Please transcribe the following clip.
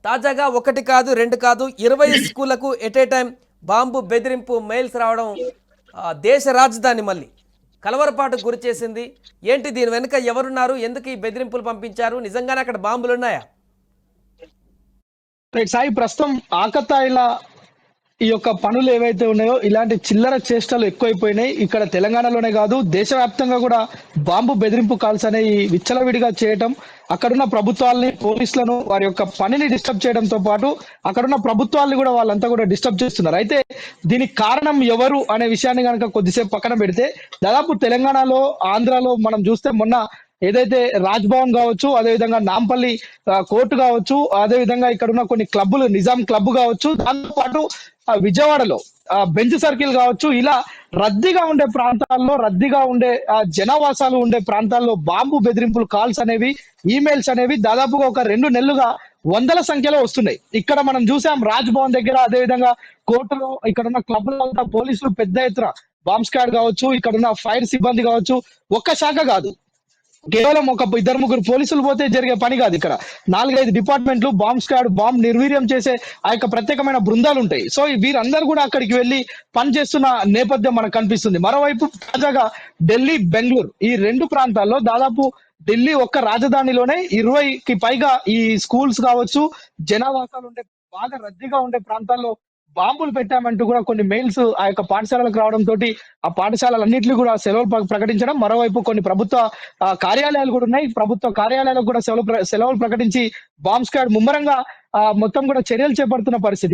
తాజాగా ఒకటి కాదు, రెండు కాదు 20 స్కూళ్లకు ఎట్ ఏ టైం బాంబు బెదిరింపు మెయిల్స్ రావడం దేశ రాజధాని మళ్ళీ కలవరపాటుకు గురి చేసింది. ఏంటి దీని వెనుక ఎవరున్నారు? ఎందుకు ఈ బెదిరింపులు పంపించారు? నిజంగానే అక్కడ బాంబులు ఉన్నాయా? సాయి, ప్రస్తుతం ఆకతాయిల ఈ యొక్క పనులు ఏవైతే ఉన్నాయో ఇలాంటి చిల్లర చేష్టలు ఎక్కువైపోయినాయి. ఇక్కడ తెలంగాణలోనే కాదు, దేశవ్యాప్తంగా కూడా బాంబు బెదిరింపు కాల్స్ అనేవి విచ్చలవిడిగా చేయటం, అక్కడున్న ప్రభుత్వాల్ని, పోలీసులను వారి యొక్క పనిని డిస్టర్బ్ చేయడంతో పాటు అక్కడున్న ప్రభుత్వాల్ని కూడా వాళ్ళంతా కూడా డిస్టర్బ్ చేస్తున్నారు. అయితే దీనికి కారణం ఎవరు అనే విషయాన్ని కనుక కొద్దిసేపు పక్కన పెడితే, దాదాపు తెలంగాణలో, ఆంధ్రాలో మనం చూస్తే మొన్న ఏదైతే రాజ్ భవన్ కావచ్చు, అదేవిధంగా నాంపల్లి కోర్టు కావచ్చు, అదేవిధంగా ఇక్కడ ఉన్న కొన్ని క్లబ్బులు, నిజాం క్లబ్ కావచ్చు, దాంతో పాటు విజయవాడలో బెంచ్ సర్కిల్ కావచ్చు, ఇలా రద్దీగా ఉండే ప్రాంతాల్లో, రద్దీగా ఉండే జనావాసాలు ఉండే ప్రాంతాల్లో బాంబు బెదిరింపులు కాల్స్ అనేవి, ఈమెయిల్స్ అనేవి దాదాపుగా ఒక 2 నెలలుగా వందల సంఖ్యలో వస్తున్నాయి. ఇక్కడ మనం చూసాం రాజ్ భవన్ దగ్గర, అదేవిధంగా కోర్టులో, ఇక్కడ ఉన్న క్లబ్లో పోలీసులు పెద్ద ఎత్తున బాంబ్ స్క్వాడ్ కావచ్చు, ఇక్కడ ఉన్న ఫైర్ సిబ్బంది కావచ్చు, ఒక్క శాఖ కాదు, కేవలం ఒక 2-3 పోలీసులు పోతే జరిగే పని కాదు. ఇక్కడ 4-5 డిపార్ట్మెంట్లు, బాంబ్ స్క్వాడ్, బాంబ్ నిర్వీర్యం చేసే ఆ యొక్క ప్రత్యేకమైన బృందాలు ఉంటాయి. సో వీరందరూ కూడా అక్కడికి వెళ్లి పనిచేస్తున్న నేపథ్యం మనకు కనిపిస్తుంది. మరోవైపు తాజాగా ఢిల్లీ, బెంగళూరు ఈ 2 ప్రాంతాల్లో, దాదాపు ఢిల్లీ ఒక్క రాజధానిలోనే 20కి పైగా ఈ స్కూల్స్ కావచ్చు, జనావాసాలు ఉండే, బాగా రద్దీగా ఉండే ప్రాంతాల్లో బాంబులు పెట్టామంటూ కూడా కొన్ని మెయిల్స్ ఆ యొక్క పాఠశాలలకు రావడంతో ఆ పాఠశాలలన్నింటినీ కూడా సెలవులు ప్రకటించడం, మరోవైపు కొన్ని ప్రభుత్వ కార్యాలయాలు కూడా ఉన్నాయి, ప్రభుత్వ కార్యాలయాలకు కూడా సెలవులు ప్రకటించి బాంబ్ స్క్వాడ్ ముమ్మరంగా మొత్తం కూడా చర్యలు చేపడుతున్న పరిస్థితి.